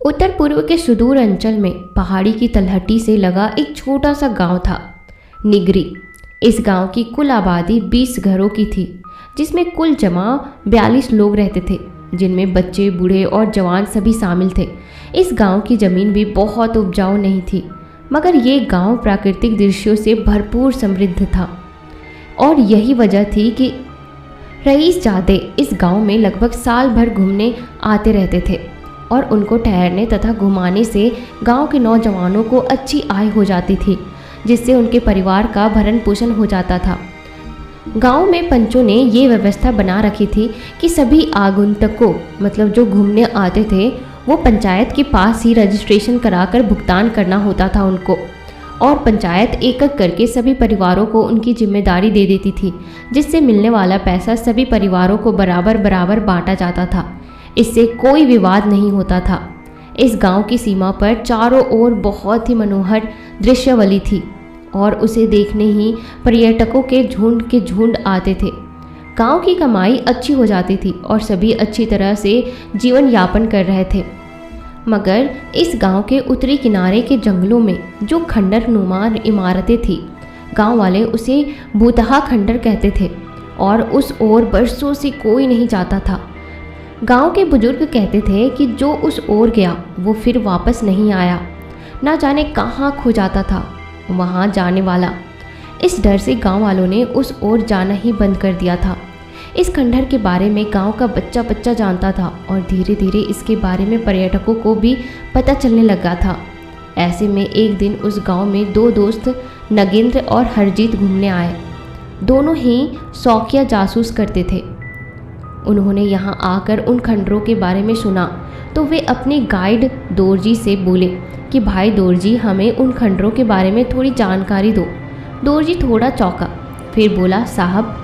उत्तर पूर्व के सुदूर अंचल में पहाड़ी की तलहटी से लगा एक छोटा सा गांव था, निगरी। इस गांव की कुल आबादी 20 घरों की थी, जिसमें कुल जमा 42 लोग रहते थे, जिनमें बच्चे, बूढ़े और जवान सभी शामिल थे। इस गांव की ज़मीन भी बहुत उपजाऊ नहीं थी, मगर ये गांव प्राकृतिक दृश्यों से भरपूर समृद्ध था। और यही वजह थी कि रईसजादे इस गांव में लगभग साल भर घूमने आते रहते थे और उनको ठहरने तथा घुमाने से गांव के नौजवानों को अच्छी आय हो जाती थी, जिससे उनके परिवार का भरण पोषण हो जाता था। गांव में पंचों ने ये व्यवस्था बना रखी थी कि सभी आगंतुकों, मतलब जो घूमने आते थे, वो पंचायत के पास ही रजिस्ट्रेशन कराकर भुगतान करना होता था उनको, और पंचायत एक एक करके सभी परिवारों को उनकी जिम्मेदारी दे देती थी, जिससे मिलने वाला पैसा सभी परिवारों को बराबर बराबर बांटा जाता था। इससे कोई विवाद नहीं होता था। इस गांव की सीमा पर चारों ओर बहुत ही मनोहर दृश्यावली थी और उसे देखने ही पर्यटकों के झुंड आते थे। गांव की कमाई अच्छी हो जाती थी और सभी अच्छी तरह से जीवन यापन कर रहे थे। मगर इस गांव के उत्तरी किनारे के जंगलों में जो खंडर नुमा इमारतें थी, गांव वाले उसे भूतहा खंडर कहते थे और उस ओर बरसों से कोई नहीं जाता था। गांव के बुजुर्ग कहते थे कि जो उस ओर गया वो फिर वापस नहीं आया, ना जाने कहाँ खो जाता था वहाँ जाने वाला। इस डर से गांव वालों ने उस ओर जाना ही बंद कर दिया था। इस खंडहर के बारे में गांव का बच्चा बच्चा जानता था और धीरे धीरे इसके बारे में पर्यटकों को भी पता चलने लगा था। ऐसे में एक दिन उस गांव में दो दोस्त नगेंद्र और हरजीत घूमने आए। दोनों ही शौकिया जासूस करते थे। उन्होंने यहाँ आकर उन खंडरों के बारे में सुना तो वे अपने गाइड दोरजी से बोले कि भाई दोरजी, हमें उन खंडरों के बारे में थोड़ी जानकारी दो। दोरजी थोड़ा चौंका, फिर बोला, साहब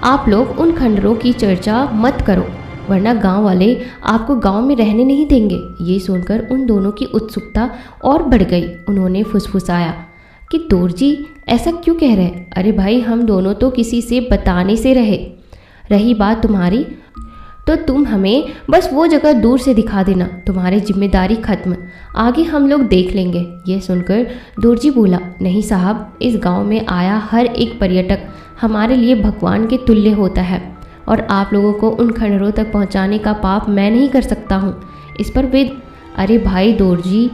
आप लोग उन खंडरों की चर्चा मत करो, वरना गांव वाले आपको गांव में रहने नहीं देंगे। ये सुनकर उन दोनों की उत्सुकता और बढ़ गई। उन्होंने फुसफुसाया कि दोरजी ऐसा क्यों कह रहे? अरे भाई, हम दोनों तो किसी से बताने से रही बात तुम्हारी, तो तुम हमें बस वो जगह दूर से दिखा देना, तुम्हारी जिम्मेदारी खत्म, आगे हम लोग देख लेंगे। ये सुनकर दोरजी बोला, नहीं साहब, इस गांव में आया हर एक पर्यटक हमारे लिए भगवान के तुल्य होता है और आप लोगों को उन खंडरों तक पहुंचाने का पाप मैं नहीं कर सकता हूं। इस पर वे, अरे भाई दोरजी,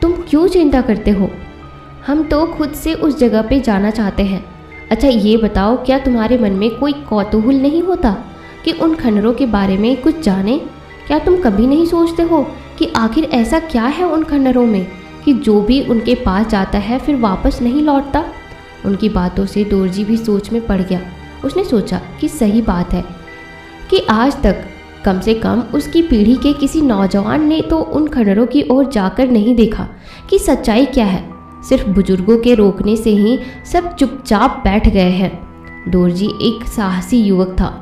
तुम क्यों चिंता करते हो? हम तो खुद से उस जगह पे जाना चाहते हैं। अच्छा ये बताओ, क्या तुम्हारे मन में कोई कौतूहल नहीं होता कि उन खंडरों के बारे में कुछ जाने? क्या तुम कभी नहीं सोचते हो कि आखिर ऐसा क्या है उन खंडरों में कि जो भी उनके पास जाता है फिर वापस नहीं लौटता? उनकी बातों से दोरजी भी सोच में पड़ गया। उसने सोचा कि सही बात है कि आज तक कम से कम उसकी पीढ़ी के किसी नौजवान ने तो उन खंडरों की ओर जाकर नहीं देखा कि सच्चाई क्या है। सिर्फ बुजुर्गों के रोकने से ही सब चुपचाप बैठ गए हैं। दोरजी एक साहसी युवक था,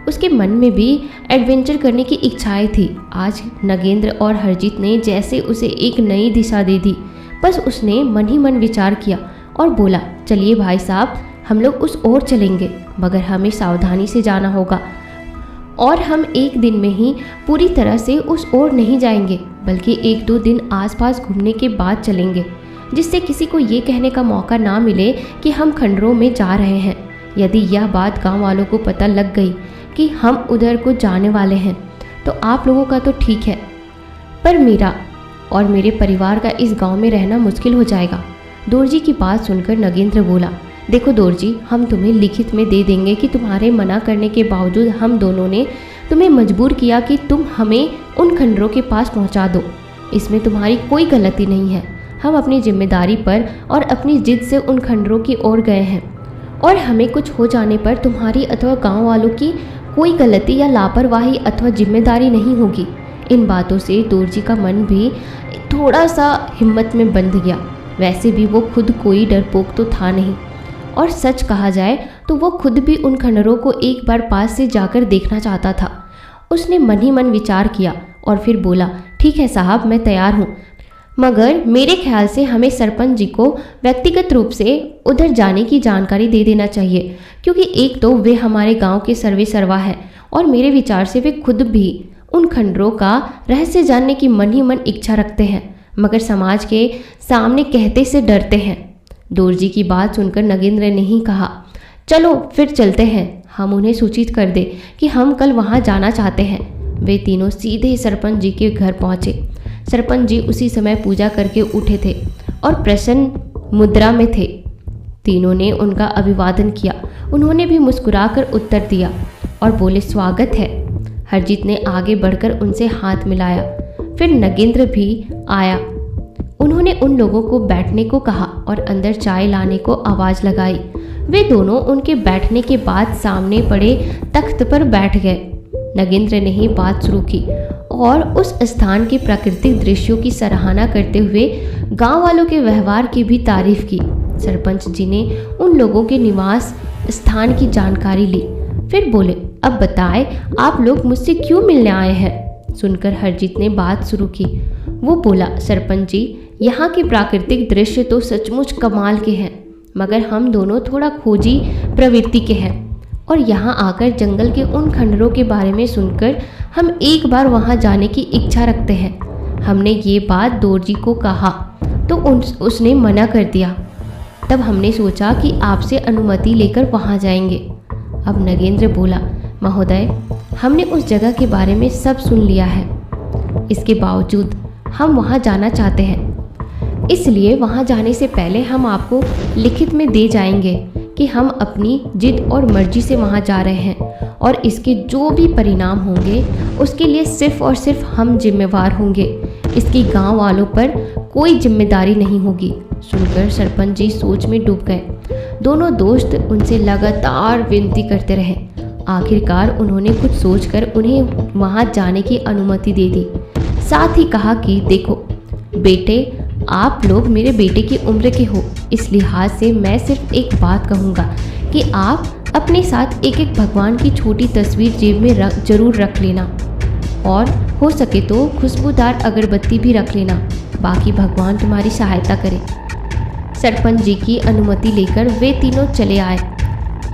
उसके मन में भी एडवेंचर करने की इच्छाएं थी। आज नगेंद्र और हरजीत ने जैसे उसे एक नई दिशा दे दी। बस उसने मन ही मन विचार किया और बोला, चलिए भाई साहब, हम लोग उस ओर चलेंगे, मगर हमें सावधानी से जाना होगा और हम एक दिन में ही पूरी तरह से उस ओर नहीं जाएंगे, बल्कि 1-2 दिन आसपास घूमने के बाद चलेंगे, जिससे किसी को ये कहने का मौका ना मिले कि हम खंडरों में जा रहे हैं। यदि यह बात गांव वालों को पता लग गई कि हम उधर को जाने वाले हैं तो आप लोगों का तो ठीक है, पर मेरा और मेरे परिवार का इस गांव में रहना मुश्किल हो जाएगा। दोरजी की बात सुनकर नगेंद्र बोला, देखो दोरजी, हम तुम्हें लिखित में दे देंगे कि तुम्हारे मना करने के बावजूद हम दोनों ने तुम्हें मजबूर किया कि तुम हमें उन खंडरों के पास पहुंचा दो। इसमें तुम्हारी कोई गलती नहीं है। हम अपनी जिम्मेदारी पर और अपनी जिद से उन खंडरों की ओर गए हैं और हमें कुछ हो जाने पर तुम्हारी अथवा गांव वालों की कोई गलती या लापरवाही अथवा जिम्मेदारी नहीं होगी। इन बातों से दोरजी का मन भी थोड़ा सा हिम्मत में बंध गया। वैसे भी वो खुद कोई डरपोक तो था नहीं, और सच कहा जाए तो वो खुद भी उन खंडरों को एक बार पास से जाकर देखना चाहता था। उसने मन ही मन विचार किया और फिर बोला, ठीक है साहब, मैं तैयार हूँ, मगर मेरे ख्याल से हमें सरपंच जी को व्यक्तिगत रूप से उधर जाने की जानकारी दे देना चाहिए, क्योंकि एक तो वे हमारे गांव के सर्वे सर्वा है और मेरे विचार से वे खुद भी उन खंडरों का रहस्य जानने की मन ही मन इच्छा रखते हैं, मगर समाज के सामने कहते से डरते हैं। दोरजी की बात सुनकर नगेंद्र ने ही कहा, चलो फिर चलते हैं, हम उन्हें सूचित कर दे कि हम कल वहाँ जाना चाहते हैं। वे तीनों सीधे सरपंच जी के घर पहुँचे। सरपंच जी उसी समय पूजा करके उठे थे और प्रसन्न मुद्रा में थे। तीनों ने उनका अभिवादन किया। उन्होंने भी मुस्कुराकर उत्तर दिया और बोले, स्वागत है। हरजीत ने आगे बढ़कर उनसे हाथ मिलाया। फिर नगेंद्र भी आया। उन्होंने उन लोगों को बैठने को कहा और अंदर चाय लाने को आवाज़ लगाई। वे दोनों उनके बैठने के बाद सामने पड़े तख्त पर बैठ गए। नगेंद्र ने ही बात शुरू की और उस स्थान के प्राकृतिक दृश्यों की सराहना करते हुए गांव वालों के व्यवहार की भी तारीफ की। सरपंच जी ने उन लोगों के निवास स्थान की जानकारी ली। फिर बोले, अब बताएं आप लोग मुझसे क्यों मिलने आए हैं। सुनकर हरजीत ने बात शुरू की। वो बोला, सरपंच जी, यहाँ के प्राकृतिक दृश्य तो सचमुच कमाल के हैं, मगर हम दोनों थोड़ा खोजी प्रवृत्ति के हैं और यहाँ आकर जंगल के उन खंडरों के बारे में सुनकर हम एक बार वहाँ जाने की इच्छा रखते हैं। हमने ये बात दोरजी को कहा तो उसने मना कर दिया। तब हमने सोचा कि आपसे अनुमति लेकर वहाँ जाएंगे। अब नगेंद्र बोला, महोदय, हमने उस जगह के बारे में सब सुन लिया है। इसके बावजूद हम वहाँ जाना चाहते हैं, इसलिए वहाँ जाने से पहले हम आपको लिखित में दे जाएंगे कि हम अपनी जिद और मर्जी से वहाँ जा रहे हैं और इसके जो भी परिणाम होंगे उसके लिए सिर्फ और सिर्फ हम जिम्मेवार होंगे। इसकी गांव वालों पर कोई जिम्मेदारी नहीं होगी। सुनकर सरपंच जी सोच में डूब गए। दोनों दोस्त उनसे लगातार विनती करते रहे। आखिरकार उन्होंने कुछ सोचकर उन्हें वहाँ जाने की अनुमति दे दी। साथ ही कहा कि देखो बेटे, आप लोग मेरे बेटे की उम्र के हो, इस लिहाज से मैं सिर्फ एक बात कहूँगा कि आप अपने साथ एक एक भगवान की छोटी तस्वीर जेब में जरूर रख लेना और हो सके तो खुशबूदार अगरबत्ती भी रख लेना। बाकी भगवान तुम्हारी सहायता करे। सरपंच जी की अनुमति लेकर वे तीनों चले आए।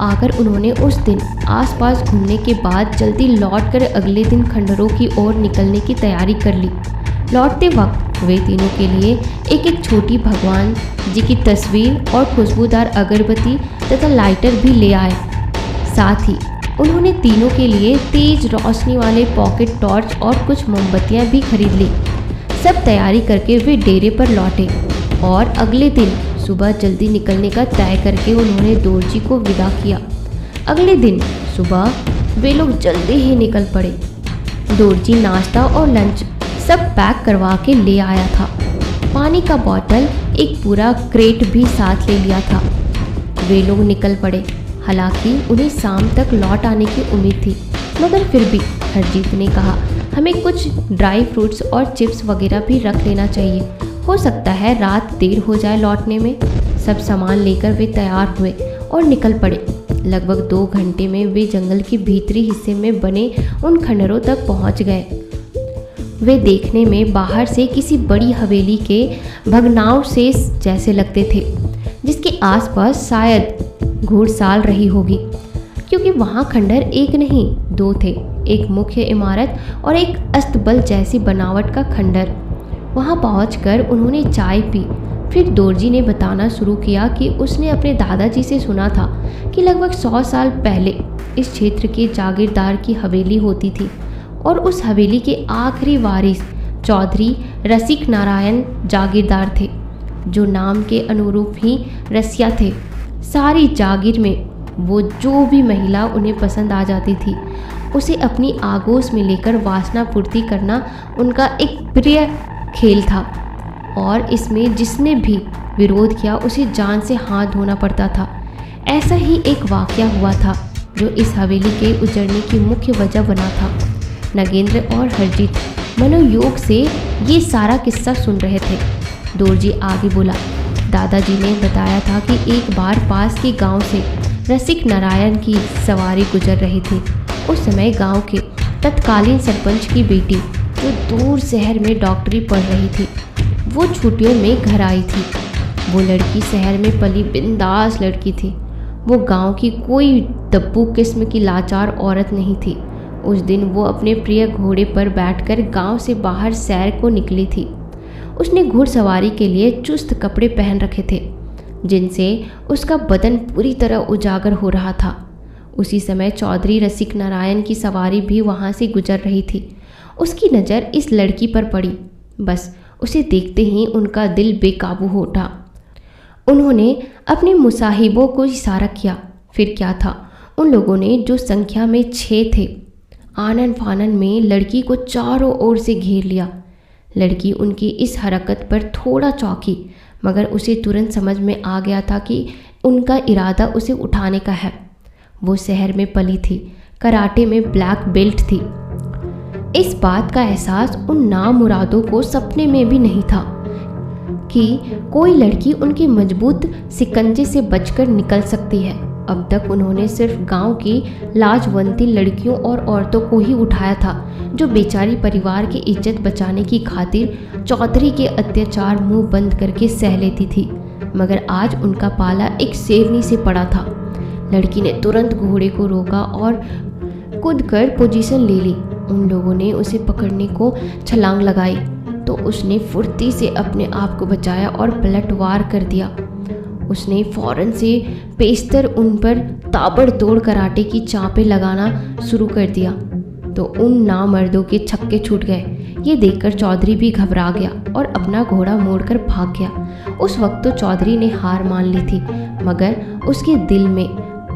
आकर उन्होंने उस दिन आसपास घूमने के बाद जल्दी लौटकर अगले दिन खंडरों की ओर निकलने की तैयारी कर ली। लौटते वक्त वे तीनों के लिए एक एक छोटी भगवान जी की तस्वीर और खुशबूदार अगरबत्ती तथा लाइटर भी ले आए। साथ ही उन्होंने तीनों के लिए तेज रोशनी वाले पॉकेट टॉर्च और कुछ मोमबत्तियां भी खरीद ली। सब तैयारी करके वे डेरे पर लौटे और अगले दिन सुबह जल्दी निकलने का तय करके उन्होंने दोरजी को विदा किया। अगले दिन सुबह वे लोग जल्दी ही निकल पड़े। दोरजी नाश्ता और लंच सब पैक करवा के ले आया था। पानी का बोतल, एक पूरा क्रेट भी साथ ले लिया था। वे लोग निकल पड़े। हालांकि उन्हें शाम तक लौट आने की उम्मीद थी, मगर फिर भी हरजीत ने कहा, हमें कुछ ड्राई फ्रूट्स और चिप्स वगैरह भी रख लेना चाहिए, हो सकता है रात देर हो जाए लौटने में। सब सामान लेकर वे तैयार हुए और निकल पड़े। लगभग 2 घंटे में वे जंगल के भीतरी हिस्से में बने उन खंडरों तक पहुंच गए। वे देखने में बाहर से किसी बड़ी हवेली के भग्नावशेष जैसे लगते थे, जिसके आसपास शायद घुड़साल रही होगी, क्योंकि वहाँ खंडर एक नहीं 2 थे, एक मुख्य इमारत और एक अस्तबल जैसी बनावट का खंडर। वहाँ पहुंचकर उन्होंने चाय पी। फिर दोरजी ने बताना शुरू किया कि उसने अपने दादाजी से सुना था कि लगभग 100 साल पहले इस क्षेत्र के जागीरदार की हवेली होती थी और उस हवेली के आखिरी वारिस चौधरी रसिक नारायण जागीरदार थे, जो नाम के अनुरूप ही रसिया थे। सारी जागीर में वो जो भी महिला उन्हें पसंद आ जाती थी, उसे अपनी आगोश में लेकर वासना पूर्ति करना उनका एक प्रिय खेल था और इसमें जिसने भी विरोध किया उसे जान से हाथ धोना पड़ता था। ऐसा ही एक वाकया हुआ था जो इस हवेली के उजड़ने की मुख्य वजह बना था। नगेंद्र और हरजीत मनोयोग से ये सारा किस्सा सुन रहे थे। दोरजी आगे बोला, दादाजी ने बताया था कि एक बार पास के गांव से रसिक नारायण की सवारी गुजर रही थी। उस समय गांव के तत्कालीन सरपंच की बेटी, जो दूर शहर में डॉक्टरी पढ़ रही थी, वो छुट्टियों में घर आई थी। वो लड़की शहर में पली बिंदास लड़की थी। वो गांव की कोई दब्बू किस्म की लाचार औरत नहीं थी। उस दिन वो अपने प्रिय घोड़े पर बैठकर गांव से बाहर सैर को निकली थी। उसने घुड़सवारी के लिए चुस्त कपड़े पहन रखे थे, जिनसे उसका बदन पूरी तरह उजागर हो रहा था। उसी समय चौधरी रसिक नारायण की सवारी भी वहाँ से गुजर रही थी। उसकी नज़र इस लड़की पर पड़ी। बस उसे देखते ही उनका दिल बेकाबू हो उठा। उन्होंने अपने मुसाहिबों को इशारा किया। फिर क्या था, उन लोगों ने, जो संख्या में 6 थे, आनन फानन में लड़की को चारों ओर से घेर लिया। लड़की उनकी इस हरकत पर थोड़ा चौंकी, मगर उसे तुरंत समझ में आ गया था कि उनका इरादा उसे उठाने का है। वो शहर में पली थी, कराटे में ब्लैक बेल्ट थी। इस बात का एहसास उन नामुरादों को सपने में भी नहीं था कि कोई लड़की उनके मजबूत सिकंजे से बचकर निकल सकती है। अब तक उन्होंने सिर्फ गांव की लाजवंती लड़कियों और औरतों को ही उठाया था, जो बेचारी परिवार की इज्जत बचाने की खातिर चौधरी के अत्याचार मुंह बंद करके सह लेती थी। मगर आज उनका पाला एक शेरनी से पड़ा था। लड़की ने तुरंत घोड़े को रोका और कूदकर पोजीशन ले ली। उन लोगों ने उसे पकड़ने को छलांग लगाई तो उसने फुर्ती से अपने आप को बचाया और पलटवार कर दिया। उसने फौरन से पेस्तर उन पर ताबड़तोड़ कराटे की चापें लगाना शुरू कर दिया तो उन नामर्दों के छक्के छूट गए। ये देखकर चौधरी भी घबरा गया और अपना घोड़ा मोड़कर भाग गया। उस वक्त तो चौधरी ने हार मान ली थी, मगर उसके दिल में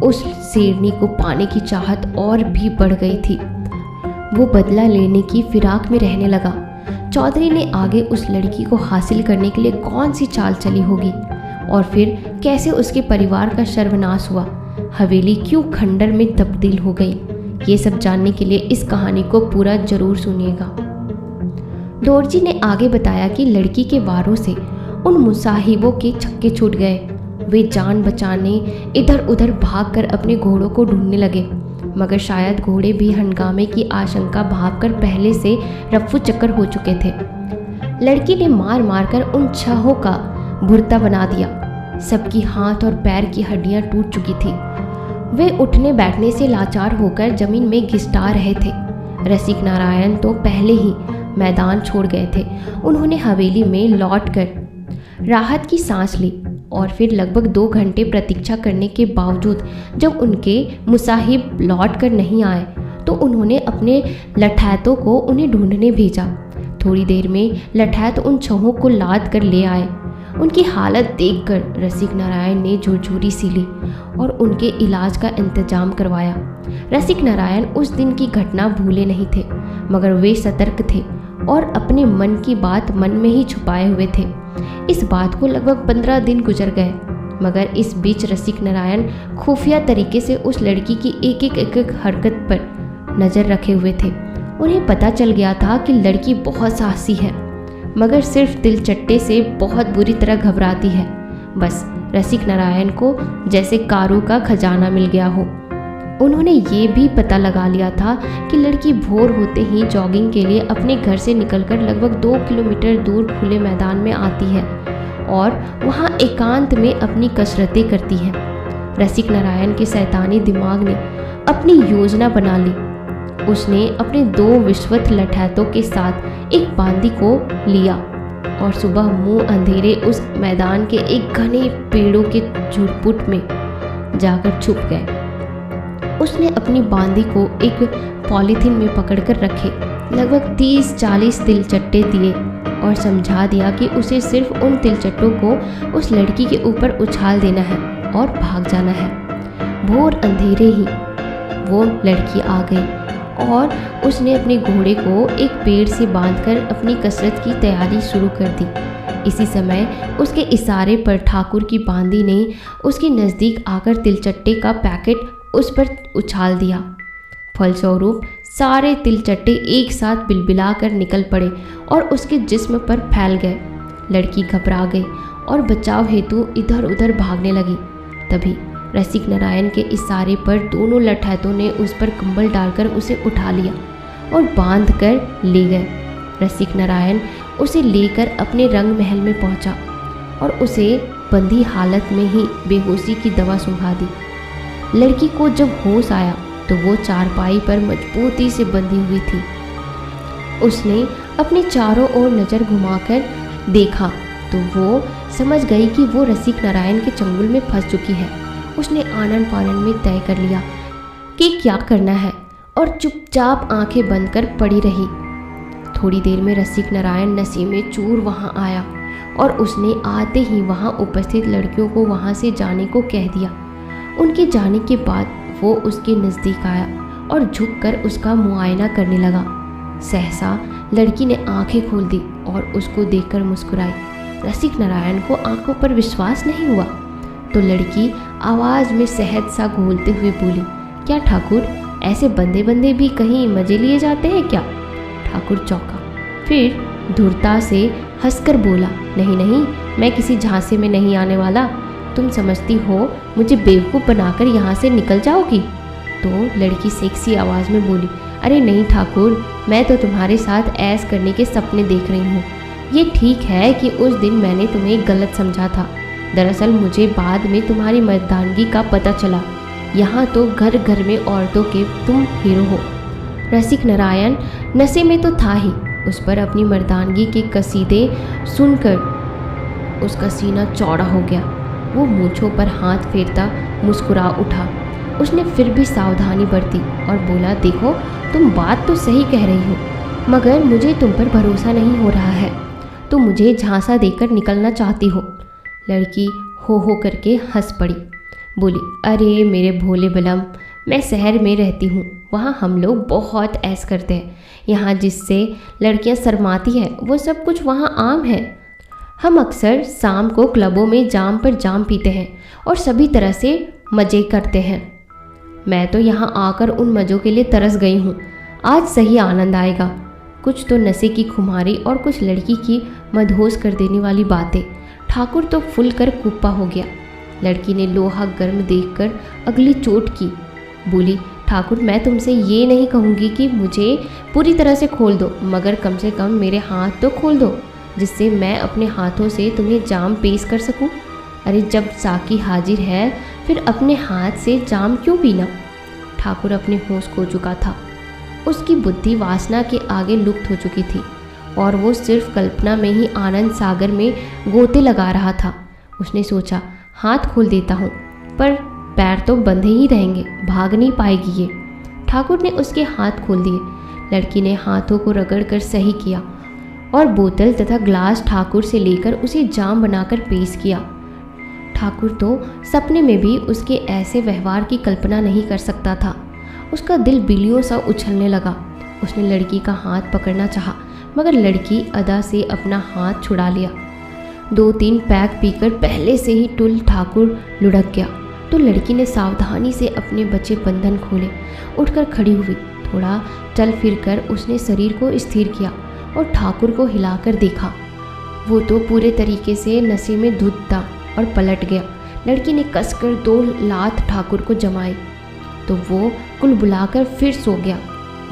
उस शेरनी को पाने की चाहत और भी बढ़ गई थी। वो बदला लेने की फिराक में रहने लगा। चौधरी ने आगे उस लड़की को हासिल करने के लिए कौन सी चाल चली होगी, और फिर कैसे उसके परिवार का सर्वनाश हुआ, हवेली क्यों खंडर में तब्दील हो गई। ये सब जानने के लिए इस कहानी को पूरा जरूर सुनिएगा। दोरजी ने आगे बताया कि लड़की के वारों से उन मुसाहिबों के छक्के छूट गए। वे जान बचाने इधर उधर भागकर अपने घोड़ों को ढूंढने लगे, मगर शायद घोड़े भी हंगामे की आशंका भागकर पहले से रफ्फू चक्कर हो चुके थे। लड़की ने मार मारकर उन छहों का भुर्ता बना दिया। सबकी हाथ और पैर की हड्डियां टूट चुकी थी। वे उठने बैठने से लाचार होकर जमीन में घिसटा रहे थे। रसिक नारायण तो पहले ही मैदान छोड़ गए थे। उन्होंने हवेली में लौटकर राहत की सांस ली और फिर लगभग 2 घंटे प्रतीक्षा करने के बावजूद जब उनके मुसाहिब लौट कर नहीं आए तो उन्होंने अपने लठैतों को उन्हें ढूंढने भेजा। थोड़ी देर में लठैत उन छहों को लाद कर ले आए। उनकी हालत देखकर रसिक नारायण ने झुरझुरी सी ली और उनके इलाज का इंतजाम करवाया। रसिक नारायण उस दिन की घटना भूले नहीं थे, मगर वे सतर्क थे और अपने मन की बात मन में ही छुपाए हुए थे। इस बात को लगभग 15 दिन गुजर गए, मगर इस बीच रसिक नारायण खुफिया तरीके से उस लड़की की एक एक हरकत पर नज़र रखे हुए थे। उन्हें पता चल गया था कि लड़की बहुत साहसी है, मगर सिर्फ दिलचट्टे से बहुत बुरी तरह घबराती है। बस रसिक नारायण को जैसे कारू का खजाना मिल गया हो। उन्होंने ये भी पता लगा लिया था कि लड़की भोर होते ही जॉगिंग के लिए अपने घर से निकलकर लगभग 2 किलोमीटर दूर खुले मैदान में आती है और वहाँ एकांत में अपनी कसरतें करती है। रसिक नारायण के शैतानी दिमाग ने अपनी योजना बना ली। उसने अपने 2 विश्वत लठैतों के साथ एक बांदी को लिया और सुबह मुंह अंधेरे उस मैदान के एक घने पेड़ों के झुरपुट में जाकर छुप गए। उसने अपनी बांदी को एक पॉलीथीन में पकड़कर रखे, लगभग 30-40 तिलचट्टे दिए और समझा दिया कि उसे सिर्फ उन तिलचट्टों को उस लड़की के ऊपर उछाल देना है और भाग जाना है। भोर अंधेरे ही वो लड़की आ गई और उसने अपने घोड़े को एक पेड़ से बांधकर अपनी कसरत की तैयारी शुरू कर दी। इसी समय उसके इशारे पर ठाकुर की बांदी ने उसके नज़दीक आकर तिलचट्टे का पैकेट उस पर उछाल दिया। फलस्वरूप सारे तिलचट्टे एक साथ बिलबिलाकर निकल पड़े और उसके जिस्म पर फैल गए। लड़की घबरा गई और बचाव हेतु इधर उधर भागने लगी। तभी रसिक नारायण के इशारे पर दोनों लठैतों ने उस पर कंबल डालकर उसे उठा लिया और बांध कर ले गए। रसिक नारायण उसे लेकर अपने रंग महल में पहुंचा और उसे बंधी हालत में ही बेहोशी की दवा सुंघा दी। लड़की को जब होश आया तो वो चारपाई पर मजबूती से बंधी हुई थी। उसने अपने चारों ओर नज़र घुमाकर देखा तो वो समझ गई कि वो रसिक नारायण के चंगुल में फंस चुकी है। उसने आनन फानन में तय कर लिया कि क्या करना है और चुपचाप आंखें बंद कर पड़ी रही। थोड़ी देर में रसिक नारायण नशे में चूर वहाँ आया और उसने आते ही वहाँ उपस्थित लड़कियों को वहाँ से जाने को कह दिया। उनके जाने के बाद वो उसके नज़दीक आया और झुककर उसका मुआयना करने लगा। सहसा लड़की ने आंखें खोल दी और उसको देखकर मुस्कुराई। रसिक नारायण को आंखों पर विश्वास नहीं हुआ तो लड़की आवाज़ में शहद सा घोलते हुए बोली, क्या ठाकुर, ऐसे बंदे बंदे भी कहीं मजे लिए जाते हैं क्या? ठाकुर चौंका, फिर धूर्ता से हंसकर बोला, नहीं नहीं, मैं किसी झांसे में नहीं आने वाला। तुम समझती हो मुझे बेवकूफ़ बनाकर यहाँ से निकल जाओगी? तो लड़की सेक्सी आवाज़ में बोली, अरे नहीं ठाकुर, मैं तो तुम्हारे साथ ऐश करने के सपने देख रही हूँ। ये ठीक है कि उस दिन मैंने तुम्हें गलत समझा था। दरअसल मुझे बाद में तुम्हारी मर्दानगी का पता चला। यहाँ तो घर घर में औरतों के तुम हीरो हो। रसिक नारायण नशे में तो था ही, उस पर अपनी मर्दानगी के कसीदे सुनकर उसका सीना चौड़ा हो गया। वो मूंछों पर हाथ फेरता मुस्कुरा उठा। उसने फिर भी सावधानी बरती और बोला, देखो तुम बात तो सही कह रही हो, मगर मुझे तुम पर भरोसा नहीं हो रहा है। तुम मुझे झांसा देकर निकलना चाहती हो। लड़की हो करके हंस पड़ी, बोली, अरे मेरे भोले बलम, मैं शहर में रहती हूँ, वहाँ हम लोग बहुत ऐश करते हैं। यहाँ जिससे लड़कियाँ शर्माती हैं वो सब कुछ वहाँ आम है। हम अक्सर शाम को क्लबों में जाम पर जाम पीते हैं और सभी तरह से मज़े करते हैं। मैं तो यहाँ आकर उन मज़ों के लिए तरस गई हूँ। आज सही आनंद आएगा। कुछ तो नशे की खुमारी और कुछ लड़की की मदहोश कर देने वाली बातें। ठाकुर तो फुल कर कुप्पा हो गया। लड़की ने लोहा गर्म देखकर अगली चोट की, बोली, ठाकुर, मैं तुमसे ये नहीं कहूँगी कि मुझे पूरी तरह से खोल दो, मगर कम से कम मेरे हाथ तो खोल दो, जिससे मैं अपने हाथों से तुम्हें जाम पेश कर सकूं। अरे जब साकी हाजिर है फिर अपने हाथ से जाम क्यों पीना? ठाकुर अपने होश खो चुका था। उसकी बुद्धि वासना के आगे लुप्त हो चुकी थी और वो सिर्फ कल्पना में ही आनंद सागर में गोते लगा रहा था। उसने सोचा, हाथ खोल देता हूँ, पर पैर तो बंधे ही रहेंगे, भाग नहीं पाएगी ये। ठाकुर ने उसके हाथ खोल दिए। लड़की ने हाथों को रगड़कर सही किया और बोतल तथा ग्लास ठाकुर से लेकर उसे जाम बनाकर पेश किया। ठाकुर तो सपने में भी उसके ऐसे व्यवहार की कल्पना नहीं कर सकता था। उसका दिल बिल्लियों सा उछलने लगा। उसने लड़की का हाथ पकड़ना चाहा, मगर लड़की अदा से अपना हाथ छुड़ा लिया। 2-3 पैक पीकर पहले से ही टुल ठाकुर लुढ़क गया तो लड़की ने सावधानी से अपने बचे बंधन खोले। उठकर खड़ी हुई, थोड़ा चल फिर कर उसने शरीर को स्थिर किया और ठाकुर को हिलाकर देखा। वो तो पूरे तरीके से नशे में धुत था और पलट गया। लड़की ने कसकर 2 लात ठाकुर को जमाई तो वो कुल बुलाकर फिर सो गया।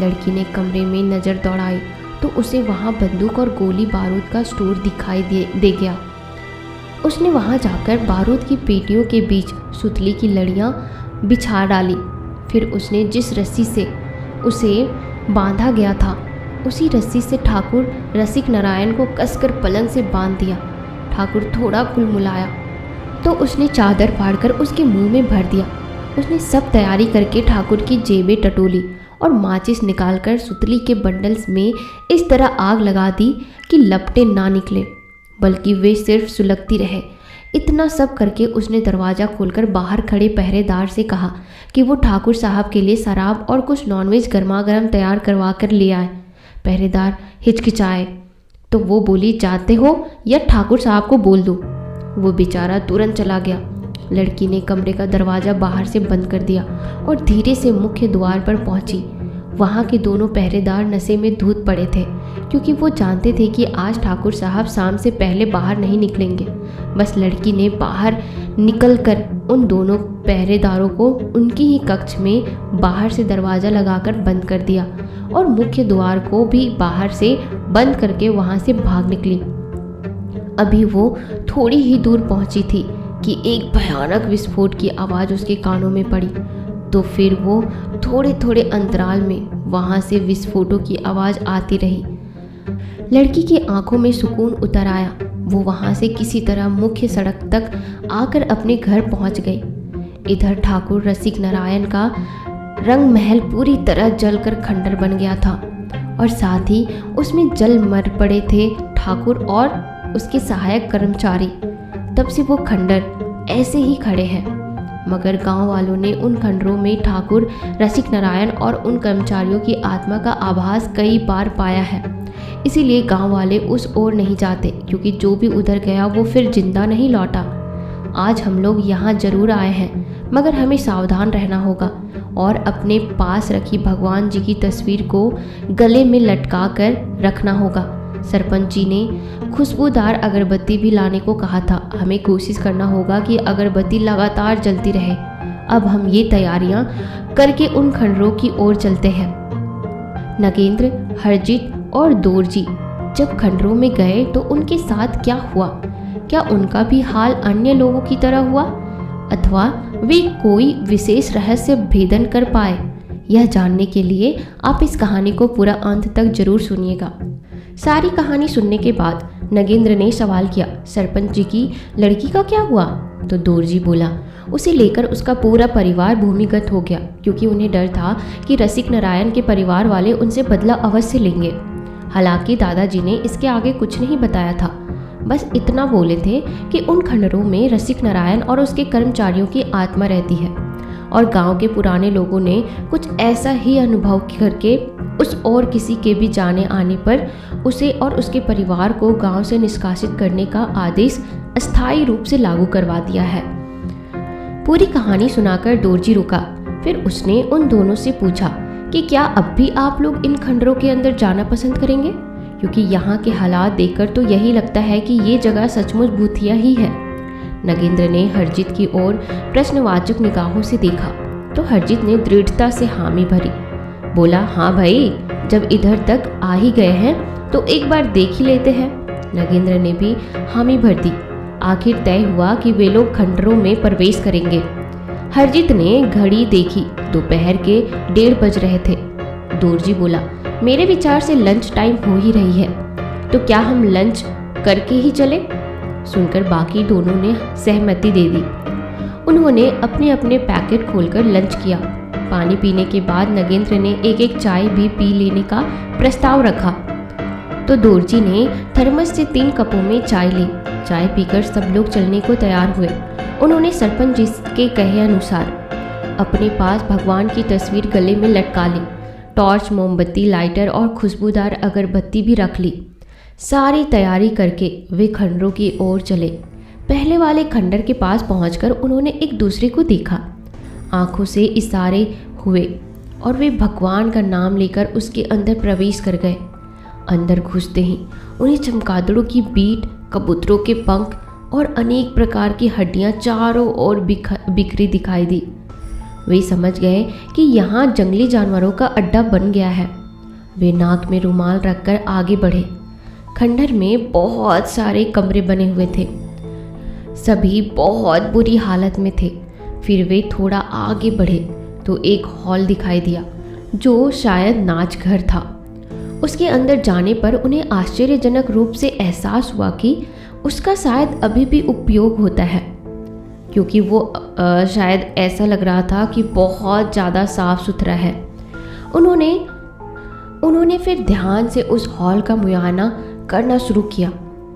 लड़की ने कमरे में नज़र दौड़ाई तो उसे वहाँ बंदूक और गोली बारूद का स्टोर दिखाई दे गया। उसने वहाँ जाकर बारूद की पेटियों के बीच सुतली की लड़ियाँ बिछा डाली। फिर उसने जिस रस्सी से उसे बांधा गया था उसी रस्सी से ठाकुर रसिक नारायण को कसकर पलंग से बांध दिया। ठाकुर थोड़ा कुलमुलाया तो उसने चादर फाड़कर उसके मुंह में भर दिया। उसने सब तैयारी करके ठाकुर की जेबें टटोली और माचिस निकालकर सुतली के बंडल्स में इस तरह आग लगा दी कि लपटें ना निकले, बल्कि वे सिर्फ सुलगती रहे। इतना सब करके उसने दरवाज़ा खोलकर बाहर खड़े पहरेदार से कहा कि वो ठाकुर साहब के लिए शराब और कुछ नॉनवेज गर्मा गर्म तैयार करवा कर ले आए। पहरेदार हिचकिचाए तो वो बोली, जाते हो या ठाकुर साहब को बोल दो। वो बेचारा तुरंत चला गया। लड़की ने कमरे का दरवाज़ा बाहर से बंद कर दिया और धीरे से मुख्य द्वार पर पहुंची। वहाँ के दोनों पहरेदार नशे में धूत पड़े थे, क्योंकि वो जानते थे कि आज ठाकुर साहब शाम से पहले बाहर नहीं निकलेंगे। बस लड़की ने बाहर निकलकर उन दोनों पहरेदारों को उनकी ही कक्ष में बाहर से दरवाज़ा लगाकर बंद कर दिया और मुख्य द्वार को भी बाहर से बंद करके वहाँ से भाग निकली। अभी वो थोड़ी ही दूर पहुँची थी कि एक भयानक विस्फोट की आवाज़ उसके कानों में पड़ी। तो फिर वो थोड़े थोड़े अंतराल में वहाँ से विस्फोटों की आवाज़ आती रही। लड़की की आंखों में सुकून उतर आया। वो वहाँ से किसी तरह मुख्य सड़क तक आकर अपने घर पहुँच गई। इधर ठाकुर रसिक नारायण का रंग महल पूरी तरह जलकर खंडर बन गया था और साथ ही उसमें जल मर पड़े थे ठाकुर और उसके सहायक कर्मचारी। तब से वो खंडर ऐसे ही खड़े हैं, मगर गांव वालों ने उन खंडरों में ठाकुर रसिक नारायण और उन कर्मचारियों की आत्मा का आभास कई बार पाया है। इसीलिए गांव वाले उस ओर नहीं जाते, क्योंकि जो भी उधर गया वो फिर जिंदा नहीं लौटा। आज हम लोग यहाँ जरूर आए हैं, मगर हमें सावधान रहना होगा और अपने पास रखी भगवान जी की तस्वीर को गले में लटका कर रखना होगा। सरपंच जी ने खुशबूदार अगरबत्ती भी लाने को कहा था। हमें कोशिश करना होगा कि अगरबत्ती लगातार जलती रहे। अब हम ये तैयारियां करके उन खंडरों की ओर चलते हैं। नगेंद्र, हरजीत और दोरजी जब खंडरों में गए तो उनके साथ क्या हुआ? क्या उनका भी हाल अन्य लोगों की तरह हुआ, अथवा वे कोई विशेष रहस्य भेदन कर पाए? यह जानने के लिए आप इस कहानी को पूरा अंत तक जरूर सुनिएगा। सारी कहानी सुनने के बाद नगेंद्र ने सवाल किया, सरपंच जी की लड़की का क्या हुआ? तो दोरजी बोला, उसे लेकर उसका पूरा परिवार भूमिगत हो गया, क्योंकि उन्हें डर था कि रसिक नारायण के परिवार वाले उनसे बदला अवश्य लेंगे। हालांकि दादाजी ने इसके आगे कुछ नहीं बताया था, बस इतना बोले थे कि उन खंडरों में रसिक नारायण और उसके कर्मचारियों की आत्मा रहती है और गांव के पुराने लोगों ने कुछ ऐसा ही अनुभव करके उस और किसी के भी जाने आने पर उसे और उसके परिवार को गांव से निष्कासित करने का आदेश अस्थायी रूप से लागू करवा दिया है। पूरी कहानी सुनाकर दोरजी रुका। फिर उसने उन दोनों से पूछा कि क्या अब भी आप लोग इन खंडरों के अंदर जाना पसंद करेंगे, क्योंकि यहाँ के हालात देखकर तो यही लगता है कि ये जगह सचमुच भूतिया ही है। नगेंद्र ने हरजीत की ओर प्रश्नवाचक निगाहों से देखा तो हरजीत ने दृढ़ता से हामी भरी। बोला, हाँ भाई, जब इधर तक आ ही गए हैं तो एक बार देख ही लेते हैं। नगेंद्र ने भी हामी भर दी। आखिर तय हुआ कि वे लोग खंडरों में प्रवेश करेंगे। हरजीत ने घड़ी देखी, दोपहर के 1:30 बज रहे थे। दोरजी बोला, मेरे विचार से लंच टाइम हो ही रही है, तो क्या हम लंच करके ही चले? सुनकर बाकी दोनों ने सहमति दे दी। उन्होंने अपने अपने पैकेट खोलकर लंच किया। पानी पीने के बाद नगेंद्र ने एक एक चाय भी पी लेने का प्रस्ताव रखा, तो दोरजी ने थर्मस से 3 कपों में चाय ली। चाय पीकर सब लोग चलने को तैयार हुए। उन्होंने सरपंच जी के कहे अनुसार अपने पास भगवान की तस्वीर गले में लटका ली। टॉर्च, मोमबत्ती, लाइटर और खुशबूदार अगरबत्ती भी रख ली। सारी तैयारी करके वे खंडरों की ओर चले। पहले वाले खंडर के पास पहुंचकर उन्होंने एक दूसरे को देखा। आंखों से इशारे हुए और वे भगवान का नाम लेकर उसके अंदर प्रवेश कर गए। अंदर घुसते ही उन्हें चमगादड़ों की बीट, कबूतरों के पंख और अनेक प्रकार की हड्डियां चारों ओर बिखरी दिखाई दी। वे समझ गए कि यहाँ जंगली जानवरों का अड्डा बन गया है। वे नाक में रुमाल रखकर आगे बढ़े। खंडर में बहुत सारे कमरे बने हुए थे, सभी बहुत बुरी हालत में थे। फिर वे थोड़ा आगे बढ़े तो एक हॉल दिखाई दिया, जो शायद नाच घर था। उसके अंदर जाने पर उन्हें आश्चर्यजनक रूप से एहसास हुआ कि उसका शायद अभी भी उपयोग होता है, क्योंकि वो शायद ऐसा लग रहा था कि बहुत ज़्यादा साफ सुथरा है। उन्होंने फिर ध्यान से उस हॉल का मुआयना करना शुरू किया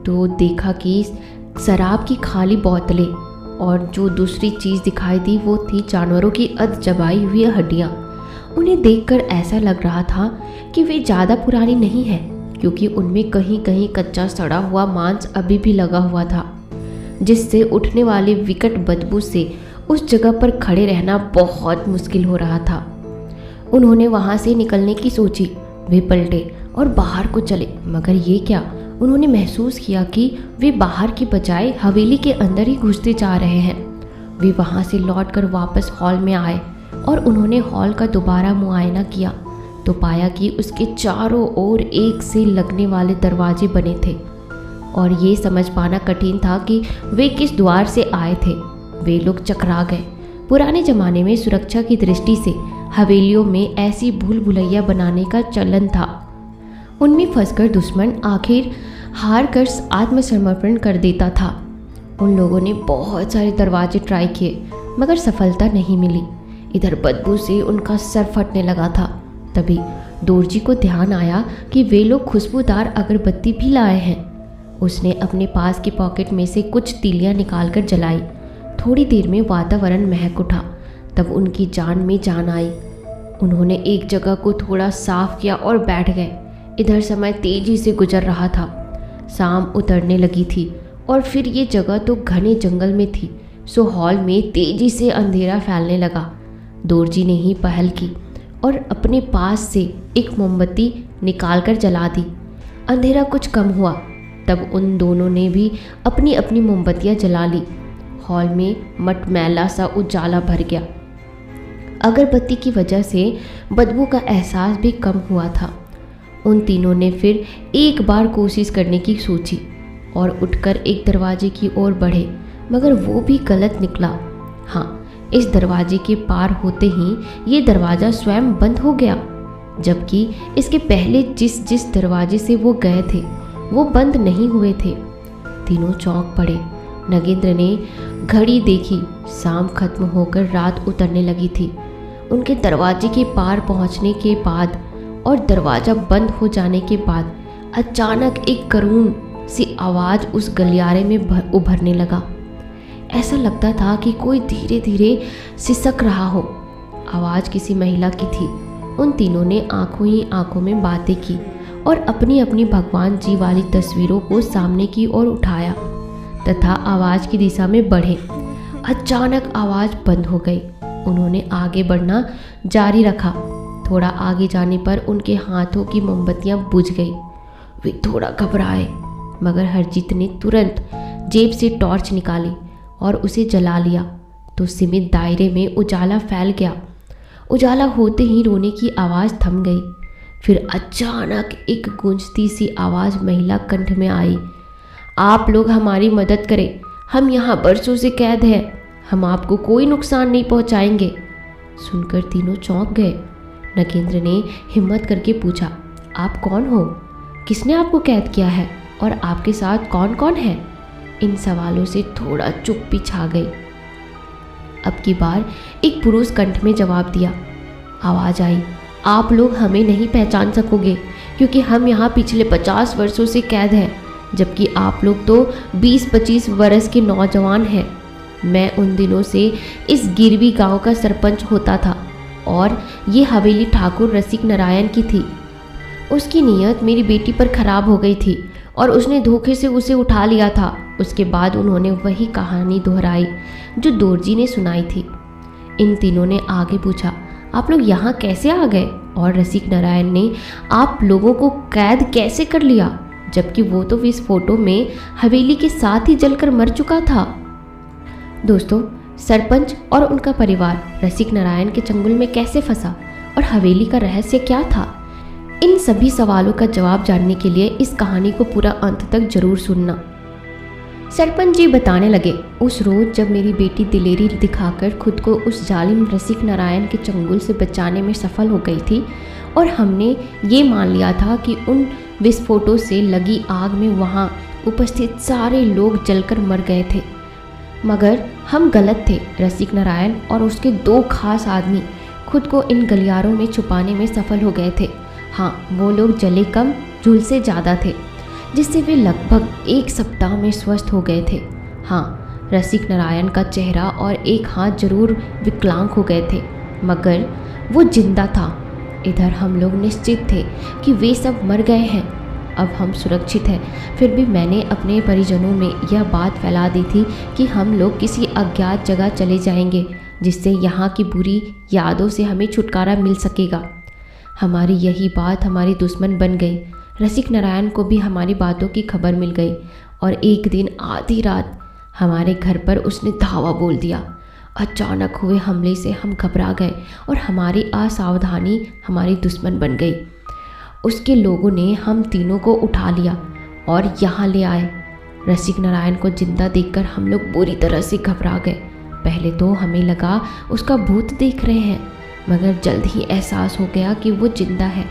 तो देखा कि शराब की खाली बोतलें और जो दूसरी चीज़ दिखाई दी वो थी जानवरों की अध चबाई हुई हड्डियाँ। उन्हें देखकर ऐसा लग रहा था कि वे ज़्यादा पुरानी नहीं है, क्योंकि उनमें कहीं कहीं कच्चा सड़ा हुआ मांस अभी भी लगा हुआ था, जिससे उठने वाली विकट बदबू से उस जगह पर खड़े रहना बहुत मुश्किल हो रहा था। उन्होंने वहाँ से निकलने की सोची। वे पलटे और बाहर को चले, मगर ये क्या, उन्होंने महसूस किया कि वे बाहर की बजाय हवेली के अंदर ही घुसते जा रहे हैं। वे वहाँ से लौटकर वापस हॉल में आए और उन्होंने हॉल का दोबारा मुआयना किया तो पाया कि उसके चारों ओर एक से लगने वाले दरवाजे बने थे और ये समझ पाना कठिन था कि वे किस द्वार से आए थे। वे लोग चकरा गए। पुराने ज़माने में सुरक्षा की दृष्टि से हवेलियों में ऐसी भूल भुलैया बनाने का चलन था। उनमें फंसकर दुश्मन आखिर हार कर आत्मसमर्पण कर देता था। उन लोगों ने बहुत सारे दरवाजे ट्राई किए मगर सफलता नहीं मिली। इधर बदबू से उनका सर फटने लगा था। तभी दोरजी को ध्यान आया कि वे लोग खुशबूदार अगरबत्ती भी लाए हैं। उसने अपने पास की पॉकेट में से कुछ तीलियां निकालकर जलाई। थोड़ी देर में वातावरण महक उठा। तब उनकी जान में जान आई। उन्होंने एक जगह को थोड़ा साफ किया और बैठ गए। इधर समय तेजी से गुजर रहा था। शाम उतरने लगी थी और फिर ये जगह तो घने जंगल में थी, सो हॉल में तेजी से अंधेरा फैलने लगा। दोरजी ने ही पहल की और अपने पास से एक मोमबत्ती निकालकर जला दी। अंधेरा कुछ कम हुआ। तब उन दोनों ने भी अपनी अपनी मोमबत्तियां जला ली। हॉल में मटमैला सा उजाला भर गया। अगरबत्ती की वजह से बदबू का एहसास भी कम हुआ था। उन तीनों ने फिर एक बार कोशिश करने की सोची और उठकर एक दरवाजे की ओर बढ़े, मगर वो भी गलत निकला। हाँ, इस दरवाजे के पार होते ही ये दरवाज़ा स्वयं बंद हो गया, जबकि इसके पहले जिस जिस दरवाजे से वो गए थे वो बंद नहीं हुए थे। तीनों चौंक पड़े। नगेंद्र ने घड़ी देखी। शाम खत्म होकर रात उतरने लगी थी। उनके दरवाजे के पार पहुंचने के बाद और दरवाज़ा बंद हो जाने के बाद अचानक एक करुण सी आवाज़ उस गलियारे में उभरने लगा। ऐसा लगता था कि कोई धीरे धीरे सिसक रहा हो। आवाज़ किसी महिला की थी। उन तीनों ने आंखों ही आंखों में बातें की और अपनी अपनी भगवान जी वाली तस्वीरों को सामने की ओर उठाया तथा आवाज़ की दिशा में बढ़े। अचानक आवाज़ बंद हो गई। उन्होंने आगे बढ़ना जारी रखा। थोड़ा आगे जाने पर उनके हाथों की मोमबत्तियां बुझ गई। वे थोड़ा घबराए, मगर हरजीत ने तुरंत जेब से टॉर्च निकाली और उसे जला लिया तो सीमित दायरे में उजाला फैल गया। उजाला होते ही रोने की आवाज़ थम गई। फिर अचानक एक गूंजती सी आवाज़ महिला कंठ में आई, आप लोग हमारी मदद करें, हम यहाँ बरसों से कैद हैं, हम आपको कोई नुकसान नहीं पहुँचाएंगे। सुनकर तीनों चौंक गए। नगेंद्र ने हिम्मत करके पूछा, आप कौन हो, किसने आपको कैद किया है और आपके साथ कौन कौन है? इन सवालों से थोड़ा चुप्पी छा गई। अब की बार एक पुरुष कंठ में जवाब दिया। आवाज़ आई, आप लोग हमें नहीं पहचान सकोगे क्योंकि हम यहाँ पिछले 50 वर्षों से कैद हैं, जबकि आप लोग तो 20-25 वर्ष के नौजवान हैं। मैं उन दिनों से इस गिरवी गांव का सरपंच होता था और ये हवेली ठाकुर रसिक नारायण की थी। उसकी नीयत मेरी बेटी पर खराब हो गई थी और उसने धोखे से उसे उठा लिया था। उसके बाद उन्होंने वही कहानी दोहराई जो दोरजी ने सुनाई थी। इन तीनों ने आगे पूछा, आप लोग यहाँ कैसे आ गए और रसिक नारायण ने आप लोगों को कैद कैसे कर लिया, जबकि वो तो इस फोटो में हवेली के साथ ही जलकर मर चुका था। दोस्तों, सरपंच और उनका परिवार रसिक नारायण के चंगुल में कैसे फंसा और हवेली का रहस्य क्या था? इन सभी सवालों का जवाब जानने के लिए इस कहानी को पूरा अंत तक जरूर सुनना। सरपंच जी बताने लगे, उस रोज जब मेरी बेटी दिलेरी दिखाकर खुद को उस जालिम रसिक नारायण के चंगुल से बचाने में सफल हो गई थी और हमने ये मान लिया था कि उन विस्फोटों से लगी आग में वहाँ उपस्थित सारे लोग जलकर मर गए थे, मगर हम गलत थे। रसिक नारायण और उसके 2 खास आदमी खुद को इन गलियारों में छुपाने में सफल हो गए थे। हाँ, वो लोग जले कम झुलसे ज़्यादा थे, जिससे वे लगभग 1 सप्ताह में स्वस्थ हो गए थे। हाँ, रसिक नारायण का चेहरा और एक हाथ जरूर विकलांग हो गए थे, मगर वो जिंदा था। इधर हम लोग निश्चित थे कि वे सब मर गए हैं, अब हम सुरक्षित हैं। फिर भी मैंने अपने परिजनों में यह बात फैला दी थी कि हम लोग किसी अज्ञात जगह चले जाएंगे, जिससे यहाँ की बुरी यादों से हमें छुटकारा मिल सकेगा। हमारी यही बात हमारी दुश्मन बन गई। रसिक नारायण को भी हमारी बातों की खबर मिल गई और एक दिन आधी रात हमारे घर पर उसने धावा बोल दिया। अचानक हुए हमले से हम घबरा गए और हमारी असावधानी हमारी दुश्मन बन गई। उसके लोगों ने हम तीनों को उठा लिया और यहाँ ले आए। रसिक नारायण को जिंदा देखकर हम लोग बुरी तरह से घबरा गए। पहले तो हमें लगा उसका भूत देख रहे हैं, मगर जल्द ही एहसास हो गया कि वो जिंदा है।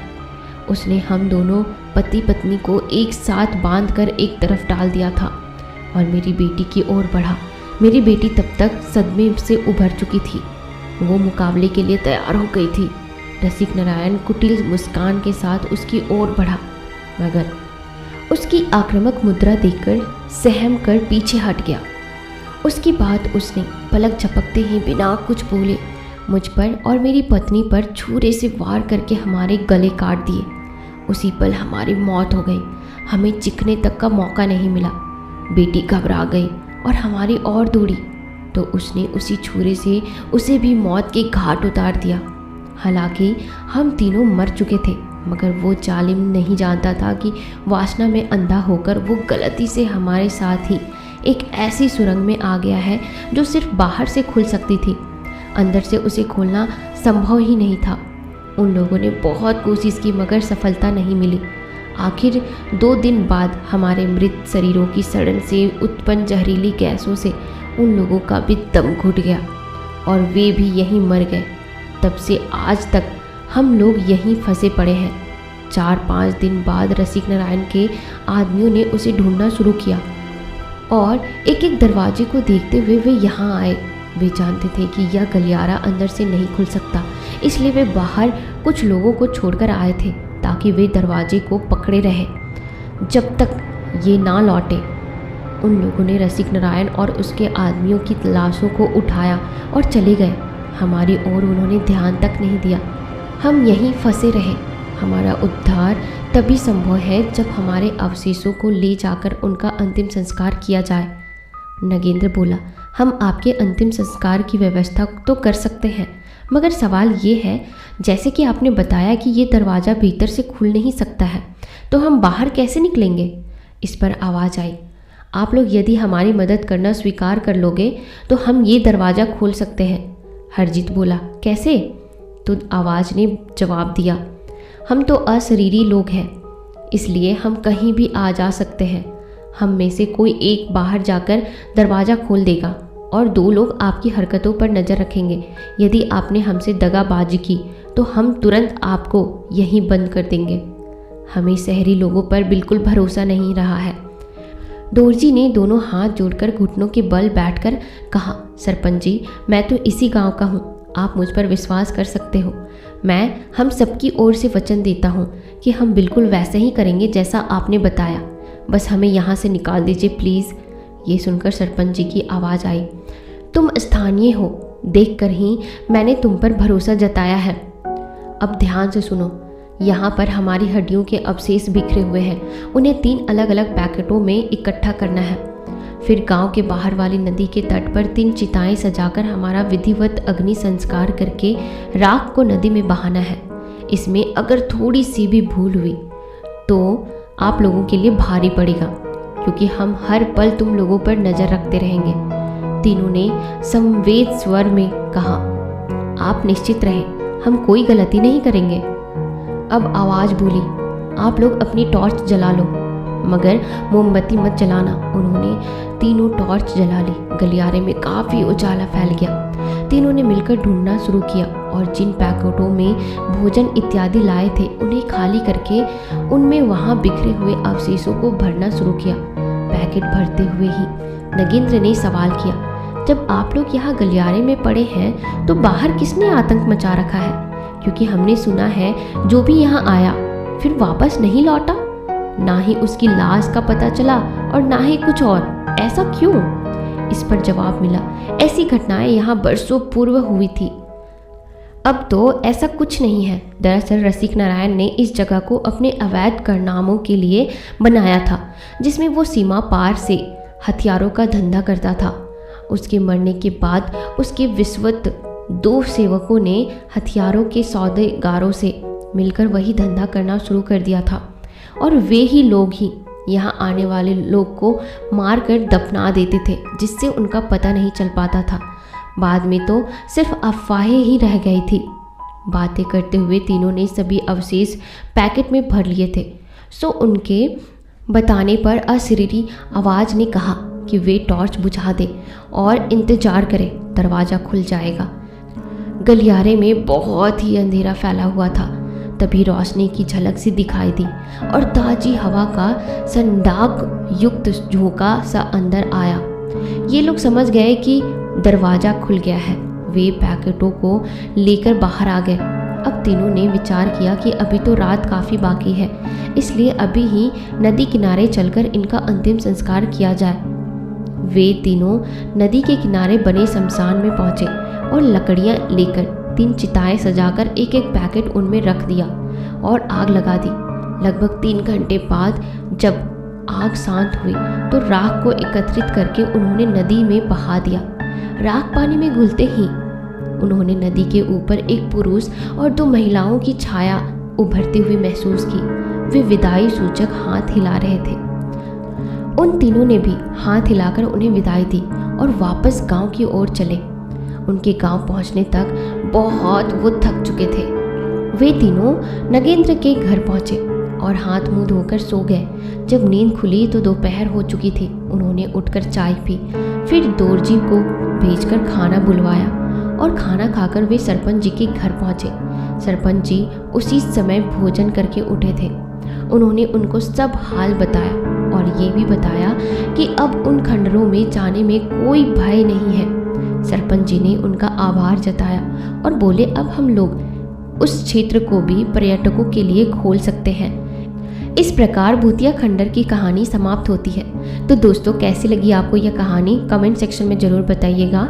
उसने हम दोनों पति पत्नी को एक साथ बांधकर एक तरफ डाल दिया था और मेरी बेटी की ओर बढ़ा। मेरी बेटी तब तक सदमे से उभर चुकी थी। वो मुकाबले के लिए तैयार हो गई थी। रसिक नारायण कुटिल मुस्कान के साथ उसकी ओर बढ़ा, मगर उसकी आक्रामक मुद्रा देखकर सहम कर पीछे हट गया। उसके बाद उसने पलक झपकते ही बिना कुछ बोले मुझ पर और मेरी पत्नी पर छुरे से वार करके हमारे गले काट दिए। उसी पल हमारी मौत हो गई। हमें चिखने तक का मौका नहीं मिला। बेटी घबरा गई और हमारी ओर दौड़ी तो उसने उसी छुरे से उसे भी मौत के घाट उतार दिया। हालांकि हम तीनों मर चुके थे, मगर वो जालिम नहीं जानता था कि वासना में अंधा होकर वो गलती से हमारे साथ ही एक ऐसी सुरंग में आ गया है जो सिर्फ बाहर से खुल सकती थी, अंदर से उसे खोलना संभव ही नहीं था। उन लोगों ने बहुत कोशिश की मगर सफलता नहीं मिली। आखिर 2 दिन बाद हमारे मृत शरीरों की सड़न से उत्पन्न जहरीली गैसों से उन लोगों का भी दम घुट गया और वे भी यहीं मर गए। तब से आज तक हम लोग यहीं फंसे पड़े हैं। 4-5 दिन बाद रसिक नारायण के आदमियों ने उसे ढूंढना शुरू किया और एक एक दरवाजे को देखते हुए वे यहाँ आए। वे जानते थे कि यह गलियारा अंदर से नहीं खुल सकता, इसलिए वे बाहर कुछ लोगों को छोड़कर आए थे ताकि वे दरवाजे को पकड़े रहे जब तक ये ना लौटे। उन लोगों ने रसिक नारायण और उसके आदमियों की लाशों को उठाया और चले गए। हमारी ओर उन्होंने ध्यान तक नहीं दिया। हम यहीं फंसे रहे। हमारा उद्धार तभी संभव है जब हमारे अवशेषों को ले जाकर उनका अंतिम संस्कार किया जाए। नगेंद्र बोला, हम आपके अंतिम संस्कार की व्यवस्था तो कर सकते हैं, मगर सवाल ये है, जैसे कि आपने बताया कि ये दरवाज़ा भीतर से खुल नहीं सकता है, तो हम बाहर कैसे निकलेंगे? इस पर आवाज़ आई, आप लोग यदि हमारी मदद करना स्वीकार कर लोगे तो हम ये दरवाज़ा खोल सकते हैं। हरजीत बोला, कैसे? तो आवाज़ ने जवाब दिया, हम तो अशरीरी लोग हैं, इसलिए हम कहीं भी आ जा सकते हैं। हम में से कोई एक बाहर जाकर दरवाज़ा खोल देगा और 2 लोग आपकी हरकतों पर नज़र रखेंगे। यदि आपने हमसे दगाबाजी की तो हम तुरंत आपको यहीं बंद कर देंगे। हमें शहरी लोगों पर बिल्कुल भरोसा नहीं रहा है। दोरजी ने दोनों हाथ जोड़कर घुटनों के बल बैठकर कहा, सरपंच जी, मैं तो इसी गांव का हूँ, आप मुझ पर विश्वास कर सकते हो। मैं हम सबकी ओर से वचन देता हूँ कि हम बिल्कुल वैसे ही करेंगे जैसा आपने बताया। बस हमें यहाँ से निकाल दीजिए प्लीज़। ये सुनकर सरपंच जी की आवाज़ आई, तुम स्थानीय हो, देखकर ही मैंने तुम पर भरोसा जताया है। अब ध्यान से सुनो, यहाँ पर हमारी हड्डियों के अवशेष बिखरे हुए हैं। उन्हें 3 अलग अलग पैकेटों में इकट्ठा करना है। फिर गांव के बाहर वाली नदी के तट पर 3 चिताएं सजाकर हमारा विधिवत अग्नि संस्कार करके राख को नदी में बहाना है। इसमें अगर थोड़ी सी भी भूल हुई तो आप लोगों के लिए भारी पड़ेगा, क्योंकि हम हर पल तुम लोगों पर नज़र रखते रहेंगे। तीनों ने संवेद स्वर में कहा, आप निश्चित रहें, हम कोई गलती नहीं करेंगे। अब आवाज़ बोली, आप लोग अपनी टॉर्च जला लो, मगर मोमबत्ती मत जलाना। उन्होंने तीनों टॉर्च जला ली। गलियारे में काफ़ी उजाला फैल गया। तीनों ने मिलकर ढूंढना शुरू किया और जिन पैकेटों में भोजन इत्यादि लाए थे उन्हें खाली करके उनमें वहाँ बिखरे हुए अवशेषों को भरना शुरू किया। पैकेट भरते हुए ही नगेंद्र ने सवाल किया, जब आप लोग यहाँ गलियारे में पड़े हैं तो बाहर किसने आतंक मचा रखा है? क्योंकि हमने सुना है जो भी यहाँ आया फिर वापस नहीं लौटा। ना ही उसकी लाश का पता चला और ना ही कुछ और। ऐसा क्यों? इस पर जवाब मिला, ऐसी घटनाएं यहाँ बरसों पूर्व हुई थी। अब तो ऐसा कुछ नहीं है। दरअसल रसिक नारायण ने इस जगह को अपने अवैध कारनामों के लिए बनाया था, जिसमें वो सीमा पार से हथियारों का धंधा करता था। उसके मरने के बाद उसके विश्वस्त 2 सेवकों ने हथियारों के सौदेगारों से मिलकर वही धंधा करना शुरू कर दिया था और वे ही लोग ही यहाँ आने वाले लोग को मारकर दफना देते थे, जिससे उनका पता नहीं चल पाता था। बाद में तो सिर्फ अफवाहें ही रह गई थी। बातें करते हुए तीनों ने सभी अवशेष पैकेट में भर लिए थे। सो उनके बताने पर अशरीरी आवाज़ ने कहा कि वे टॉर्च बुझा दें और इंतजार करें। दरवाज़ा खुल जाएगा। गलियारे में बहुत ही अंधेरा फैला हुआ था। तभी रोशनी की झलक सी दिखाई दी और ताजी हवा का संडाक युक्त झोंका सा अंदर आया। ये लोग समझ गए कि दरवाज़ा खुल गया है। वे पैकेटों को लेकर बाहर आ गए। अब तीनों ने विचार किया कि अभी तो रात काफ़ी बाकी है, इसलिए अभी ही नदी किनारे चलकर इनका अंतिम संस्कार किया जाए। वे तीनों नदी के किनारे बने शमशान में पहुंचे और लकड़ियां लेकर 3 चिताएं सजाकर एक एक पैकेट उनमें रख दिया और आग लगा दी। लगभग 3 घंटे बाद जब आग शांत हुई तो राख को एकत्रित करके उन्होंने नदी में बहा दिया। राख पानी में घुलते ही उन्होंने नदी के ऊपर एक पुरुष और 2 महिलाओं की छाया उभरती हुई महसूस की। वे विदाई सूचक हाथ हिला रहे थे। उन तीनों ने भी हाथ हिलाकर उन्हें विदाई दी और वापस गांव की ओर चले। उनके गांव पहुंचने तक बहुत वो थक चुके थे। वे तीनों नगेंद्र के घर पहुंचे और हाथ मुंह धोकर सो गए। जब नींद खुली तो दोपहर हो चुकी थी। उन्होंने उठकर चाय पी, फिर दोरजी को भेजकर खाना बुलवाया और खाना खाकर वे सरपंच जी के घर पहुंचे। सरपंच जी उसी समय भोजन करके उठे थे। उन्होंने उनको सब हाल बताया और ये भी बताया कि अब उन खंडरों में जाने में कोई भय नहीं है। सरपंच जी ने उनका आभार जताया और बोले अब हम लोग उस क्षेत्र को भी पर्यटकों के लिए खोल सकते हैं। इस प्रकार भूतिया खंडर की कहानी समाप्त होती है। तो दोस्तों, कैसी लगी आपको यह कहानी? कमेंट सेक्शन में ज़रूर बताइएगा।